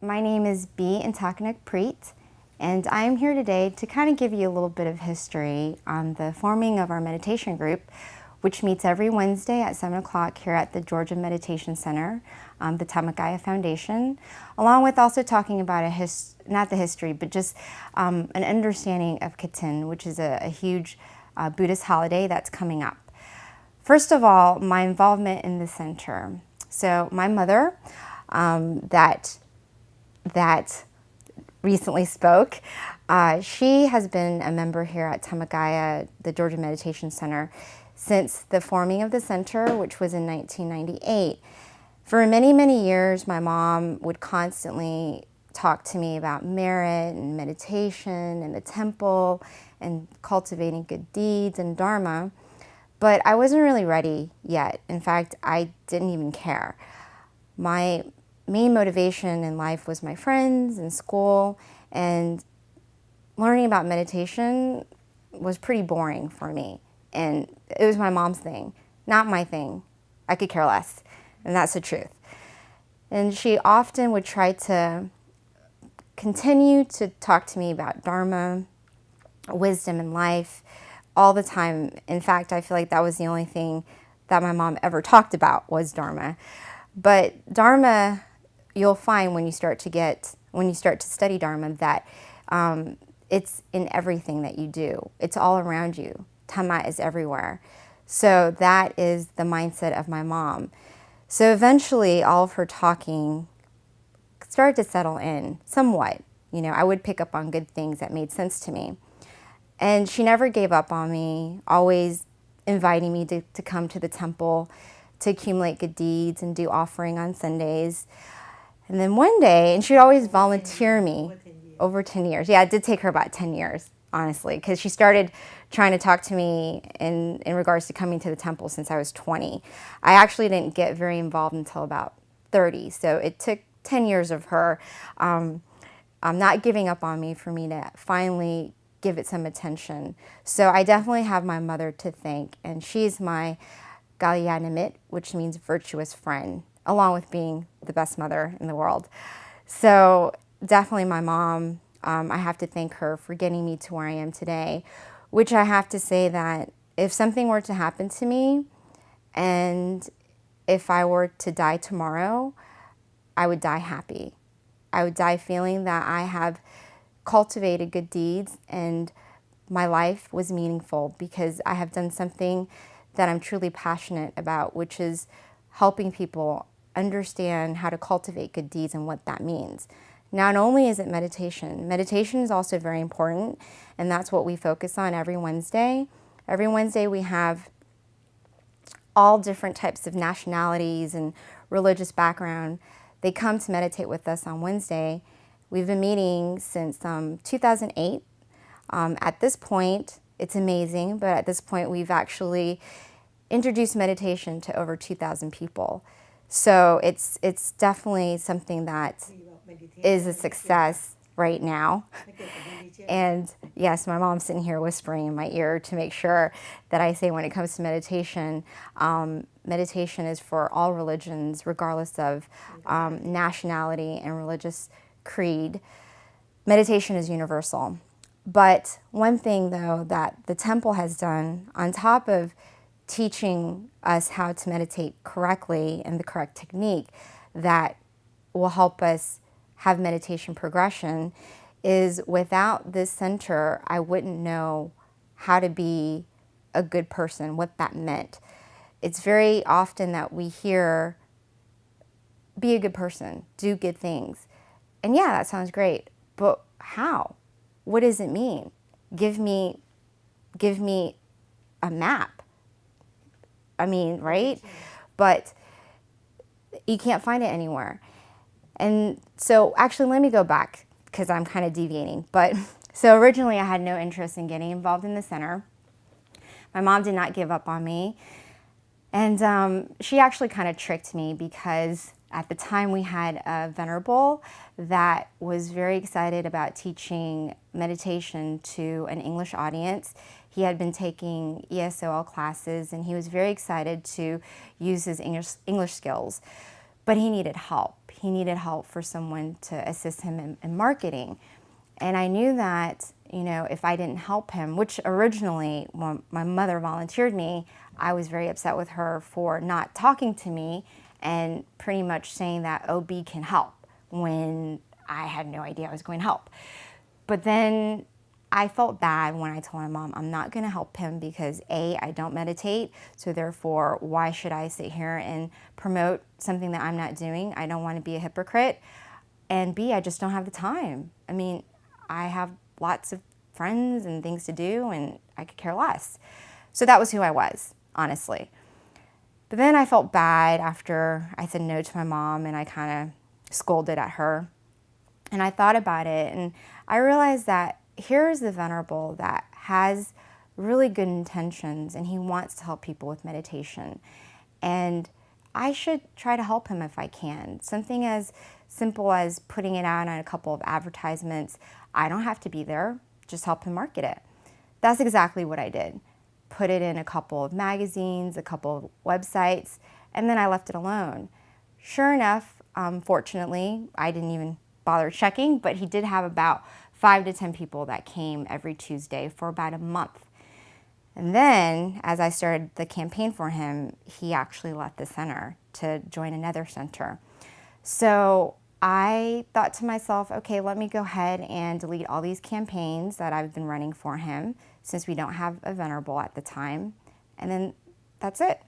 My name is Bee Intakanok, and I am here today to kind of give you a little bit of history on the forming of our meditation group, which meets every Wednesday at 7 o'clock here at the Georgia Meditation Center, the Tamakaya Foundation, along with also talking about not the history, but just an understanding of Katina, which is a huge Buddhist holiday that's coming up. First of all, my involvement in the center. So my mother, that recently spoke, she has been a member here at Tamakaya, the Georgia Meditation Center, since the forming of the center, which was in 1998. For many, many years, my mom would constantly talk to me about merit and meditation and the temple and cultivating good deeds and Dharma, but I wasn't really ready yet. In fact, I didn't even care. My main motivation in life was my friends and school, and learning about meditation was pretty boring for me. And it was my mom's thing, not my thing. I could care less, and that's the truth. And she often would try to continue to talk to me about Dharma, wisdom in life, all the time. In fact, I feel like that was the only thing that my mom ever talked about was Dharma. But Dharma, you'll find when you start to study Dharma that it's in everything that you do. It's all around you. Dhamma is everywhere. So that is the mindset of my mom. So eventually all of her talking started to settle in somewhat. You know, I would pick up on good things that made sense to me. And she never gave up on me, always inviting me to come to the temple to accumulate good deeds and do offering on Sundays. And then one day, and she'd always volunteer me over 10 years. Yeah, it did take her about 10 years, honestly, because she started trying to talk to me in regards to coming to the temple since I was 20. I actually didn't get very involved until about 30, so it took 10 years of her not giving up on me for me to finally give it some attention. So I definitely have my mother to thank, and she's my Kalyanamit, which means virtuous friend, along with being the best mother in the world. So definitely my mom, I have to thank her for getting me to where I am today, which I have to say that if something were to happen to me and if I were to die tomorrow, I would die happy. I would die feeling that I have cultivated good deeds and my life was meaningful because I have done something that I'm truly passionate about, which is helping people understand how to cultivate good deeds and what that means. Not only is it meditation, meditation is also very important, and that's what we focus on every Wednesday. Every Wednesday we have all different types of nationalities and religious background. They come to meditate with us on Wednesday. We've been meeting since 2008. At this point, it's amazing, but at this point we've actually introduced meditation to over 2,000 people. So it's definitely something that is a success right now. And yes, my mom's sitting here whispering in my ear to make sure that I say when it comes to meditation, meditation is for all religions, regardless of nationality and religious creed. Meditation is universal. But one thing, though, that the temple has done, on top of teaching us how to meditate correctly and the correct technique that will help us have meditation progression, is without this center, I wouldn't know how to be a good person, what that meant. It's very often that we hear, be a good person, do good things. And yeah, that sounds great, but how? What does it mean? Give me a map. I mean, right? But you can't find it anywhere. And so actually, let me go back because I'm kind of deviating. But so originally I had no interest in getting involved in the center. My mom did not give up on me. And she actually kind of tricked me because at the time we had a venerable that was very excited about teaching meditation to an English audience. He had been taking ESOL classes and he was very excited to use his English skills. but he needed help. He needed help for someone to assist him in marketing. And I knew that, if I didn't help him, which originally when my mother volunteered me, I was very upset with her for not talking to me and pretty much saying that, oh, Bee can help, when I had no idea I was going to help. But then I felt bad when I told my mom, I'm not going to help him because A, I don't meditate, so therefore why should I sit here and promote something that I'm not doing? I don't want to be a hypocrite. And B, I just don't have the time. I mean, I have lots of friends and things to do, and I could care less. So that was who I was, honestly. But then I felt bad after I said no to my mom, and I kind of scolded at her. And I thought about it, and I realized that here's the Venerable that has really good intentions, and he wants to help people with meditation. And I should try to help him if I can. Something as simple as putting it out on a couple of advertisements. I don't have to be there, just help him market it. That's exactly what I did. Put it in a couple of magazines, a couple of websites, and then I left it alone. Sure enough, fortunately, I didn't even bother checking, but he did have about 5 to 10 people that came every Tuesday for about a month. And then, as I started the campaign for him, he actually left the center to join another center. So I thought to myself, okay, let me go ahead and delete all these campaigns that I've been running for him, since we don't have a Venerable at the time. And then that's it.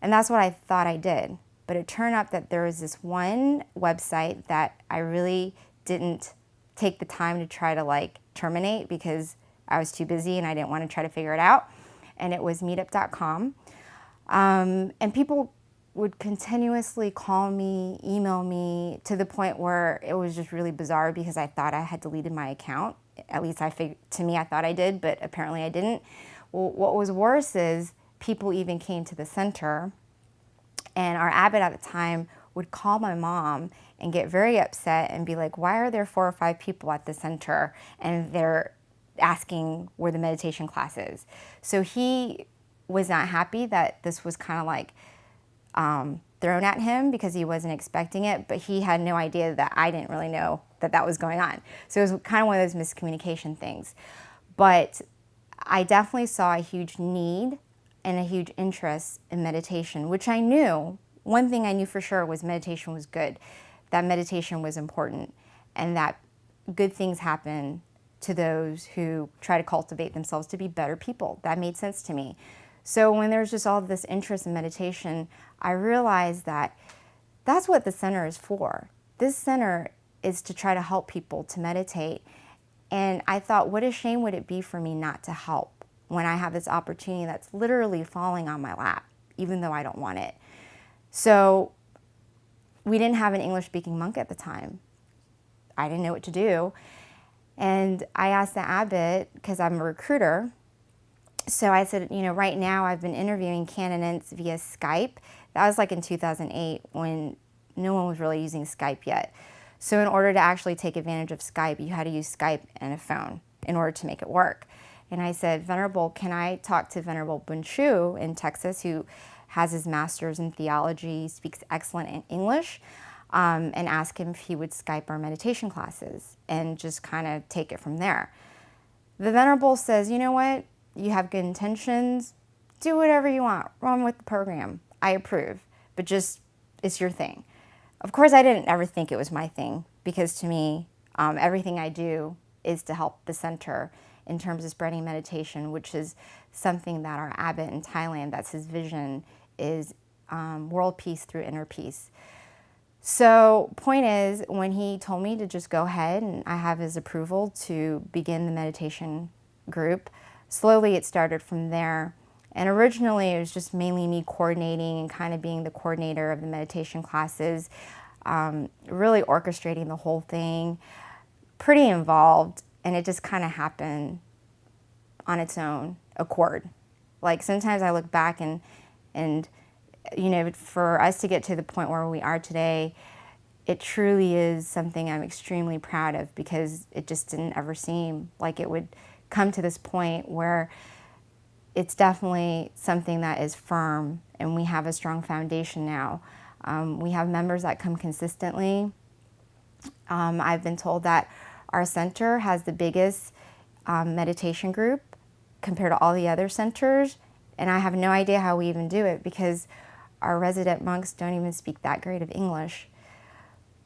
And that's what I thought I did. But it turned out that there was this one website that I really didn't take the time to try to terminate because I was too busy and I didn't want to try to figure it out. And it was meetup.com. And people would continuously call me, email me, to the point where it was just really bizarre because I thought I had deleted my account. At least to me, I thought I did, but apparently I didn't. Well, what was worse is people even came to the center, and our abbot at the time would call my mom and get very upset and be like, why are there 4 or 5 people at the center and they're asking where the meditation class is? So he was not happy that this was kind of thrown at him because he wasn't expecting it, but he had no idea that I didn't really know that that was going on. So it was kind of one of those miscommunication things. But I definitely saw a huge need and a huge interest in meditation, which I knew, one thing I knew for sure was meditation was good, that meditation was important, and that good things happen to those who try to cultivate themselves to be better people. That made sense to me. So when there's just all this interest in meditation, I realized that that's what the center is for. This center is to try to help people to meditate. And I thought, what a shame would it be for me not to help when I have this opportunity that's literally falling on my lap, even though I don't want it. So we didn't have an English-speaking monk at the time. I didn't know what to do. And I asked the abbot, because I'm a recruiter, so I said, right now I've been interviewing candidates via Skype. That was in 2008 when no one was really using Skype yet. So in order to actually take advantage of Skype, you had to use Skype and a phone in order to make it work. And I said, Venerable, can I talk to Venerable Bunchu in Texas, who has his master's in theology, speaks excellent English, and ask him if he would Skype our meditation classes and just kind of take it from there. The Venerable says, you know what? You have good intentions. Do whatever you want. Run with the program. I approve. But just, it's your thing. Of course, I didn't ever think it was my thing, because to me, everything I do is to help the center in terms of spreading meditation, which is something that our abbot in Thailand, that's his vision, is world peace through inner peace. So point is, when he told me to just go ahead and I have his approval to begin the meditation group, slowly it started from there. And originally it was just mainly me coordinating and kind of being the coordinator of the meditation classes, really orchestrating the whole thing, pretty involved, and it just kind of happened on its own accord. Sometimes I look back and for us to get to the point where we are today, it truly is something I'm extremely proud of, because it just didn't ever seem like it would come to this point where it's definitely something that is firm and we have a strong foundation now. We have members that come consistently. I've been told that our center has the biggest meditation group compared to all the other centers, and I have no idea how we even do it because our resident monks don't even speak that great of English.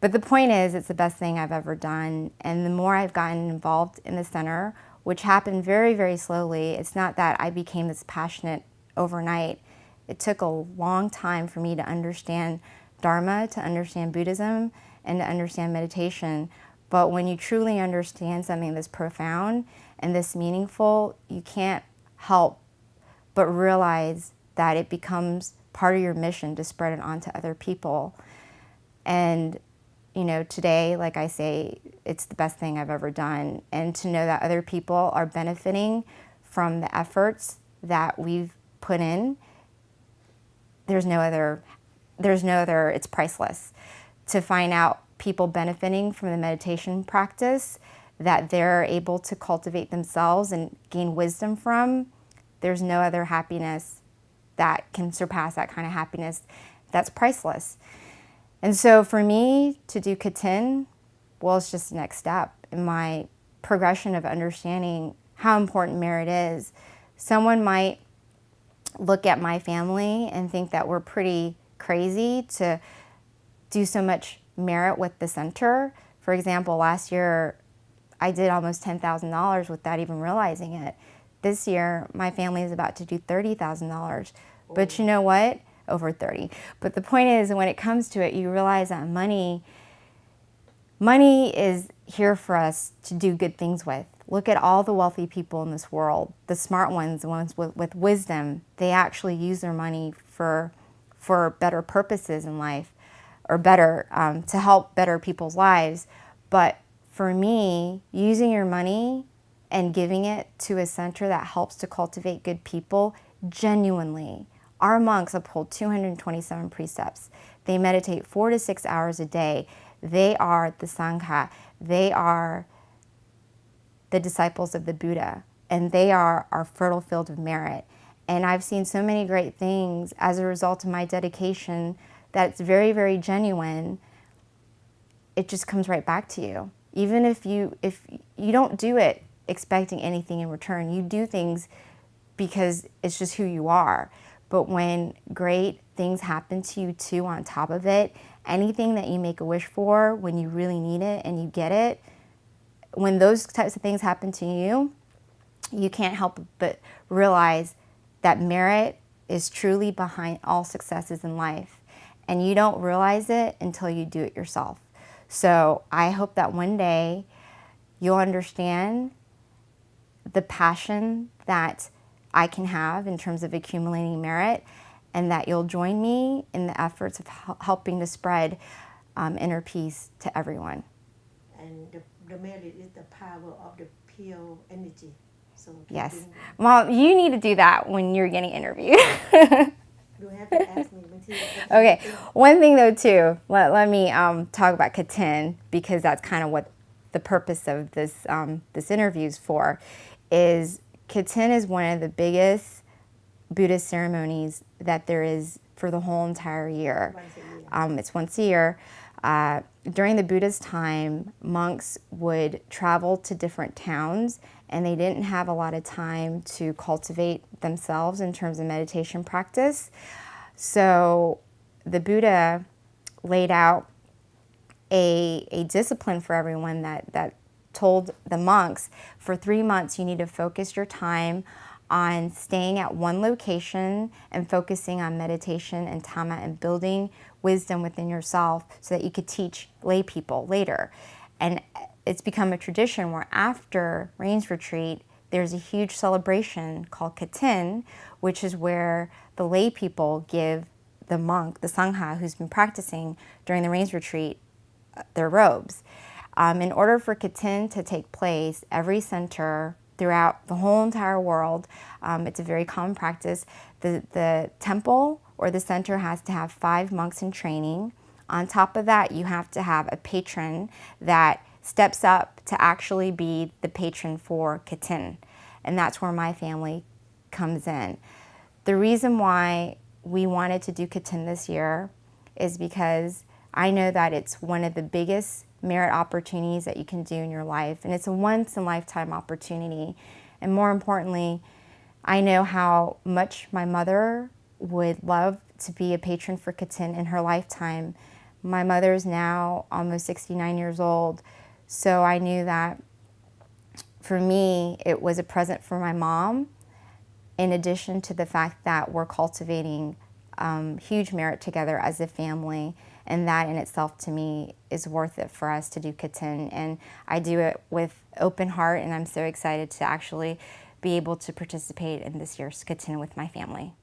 But the point is, it's the best thing I've ever done, and the more I've gotten involved in the center, which happened very, very slowly, it's not that I became this passionate overnight. It took a long time for me to understand Dharma, to understand Buddhism, and to understand meditation. But when you truly understand something this profound and this meaningful, you can't help but realize that it becomes part of your mission to spread it on to other people. And you know, today, like I say, it's the best thing I've ever done. And to know that other people are benefiting from the efforts that we've put in, there's no other, it's priceless. To find out people benefiting from the meditation practice that they're able to cultivate themselves and gain wisdom from, there's no other happiness that can surpass that kind of happiness. That's priceless. And so for me to do Katin, well, it's just the next step in my progression of understanding how important merit is. Someone might look at my family and think that we're pretty crazy to do so much merit with the center. For example, last year I did almost $10,000 without even realizing it. This year my family is about to do $30,000. But you know what? Over 30. But the point is, when it comes to it, you realize that money is here for us to do good things with. Look at all the wealthy people in this world, the smart ones, the ones with wisdom. They actually use their money for better purposes in life, or better, to help better people's lives. But for me, using your money and giving it to a center that helps to cultivate good people, genuinely. Our monks uphold 227 precepts. They meditate 4 to 6 hours a day. They are the Sangha. They are the disciples of the Buddha. And they are our fertile field of merit. And I've seen so many great things as a result of my dedication that it's very, very genuine. It just comes right back to you. Even if you don't do it expecting anything in return, you do things because it's just who you are. But when great things happen to you too on top of it, anything that you make a wish for, when you really need it and you get it, when those types of things happen to you, you can't help but realize that merit is truly behind all successes in life. And you don't realize it until you do it yourself. So I hope that one day you'll understand the passion that I can have in terms of accumulating merit, and that you'll join me in the efforts of helping to spread inner peace to everyone. And the merit is the power of the pure energy. So yes. Well, you need to do that when you're getting interviewed. You have to ask me. Okay. One thing though too, let me talk about Katin, because that's kind of what the purpose of this this interview is for. Is Katin is one of the biggest Buddhist ceremonies that there is for the whole entire year. It's once a year. During the Buddha's time, monks would travel to different towns, and they didn't have a lot of time to cultivate themselves in terms of meditation practice. So the Buddha laid out a discipline for everyone that told the monks, for 3 months you need to focus your time on staying at one location and focusing on meditation and Dhamma and building wisdom within yourself so that you could teach lay people later. And it's become a tradition where after rains retreat, there's a huge celebration called Katin, which is where the lay people give the monk, the Sangha, who's been practicing during the rains retreat, their robes. In order for Katin to take place, every center throughout the whole entire world, it's a very common practice. The temple or the center has to have 5 monks in training. On top of that, you have to have a patron that steps up to actually be the patron for Katin. And that's where my family comes in. The reason why we wanted to do Katin this year is because I know that it's one of the biggest merit opportunities that you can do in your life, and it's a once-in-a-lifetime opportunity. And more importantly, I know how much my mother would love to be a patron for Katina in her lifetime. My mother is now almost 69 years old, so I knew that for me, it was a present for my mom, in addition to the fact that we're cultivating huge merit together as a family, and that in itself to me is worth it for us to do Katina. And I do it with open heart, and I'm so excited to actually be able to participate in this year's Katina with my family.